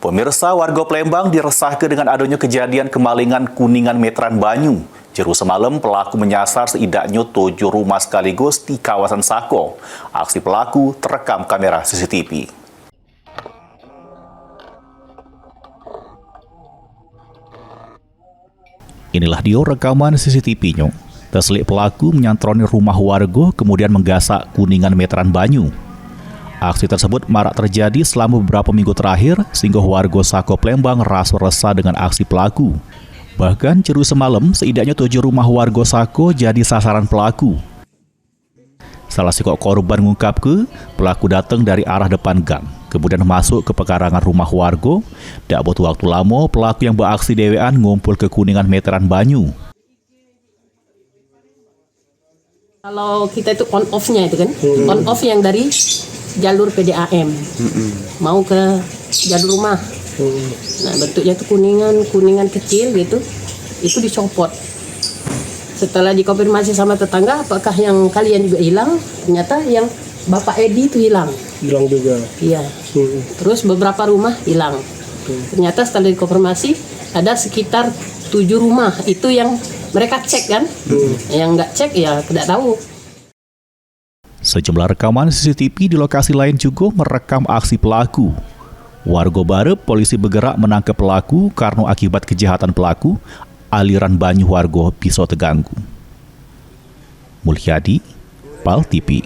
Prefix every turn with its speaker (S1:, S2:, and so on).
S1: Pemirsa, warga Palembang diresahkan dengan adanya kejadian kemalingan Kuningan Meteran Banyu. Jeru semalam, pelaku menyasar setidaknya 7 rumah sekaligus di kawasan Sako. Aksi pelaku terekam kamera CCTV. Inilah dia rekaman CCTV-nya. Terselik pelaku menyantroni rumah warga kemudian menggasak Kuningan Meteran Banyu. Aksi tersebut marak terjadi selama beberapa minggu terakhir sehingga warga Sako Palembang rasa resah dengan aksi pelaku. Bahkan jeru semalam, setidaknya 7 rumah warga Sako jadi sasaran pelaku. Salah seorang korban mengungkapkan, pelaku datang dari arah depan gang, kemudian masuk ke pekarangan rumah warga. Tak butuh waktu lama, pelaku yang beraksi dewean ngumpul ke Kuningan Meteran Banyu.
S2: Kalau kita itu on off-nya itu kan, on off yang dari jalur PDAM mau ke jalur rumah. Nah, bentuknya itu kuningan kecil gitu, itu dicopot. Setelah dikonfirmasi sama tetangga, apakah yang kalian juga hilang? Ternyata yang Bapak Edi itu hilang juga. Iya. Terus beberapa rumah hilang. Ternyata setelah dikonfirmasi ada sekitar 7 rumah itu yang mereka cek kan. Yang nggak cek ya tidak tahu.
S1: Sejumlah rekaman CCTV di lokasi lain juga merekam aksi pelaku. Warga berharap polisi bergerak menangkap pelaku karena akibat kejahatan pelaku, aliran banyu warga bisa terganggu. Mulyadi, PAL TV.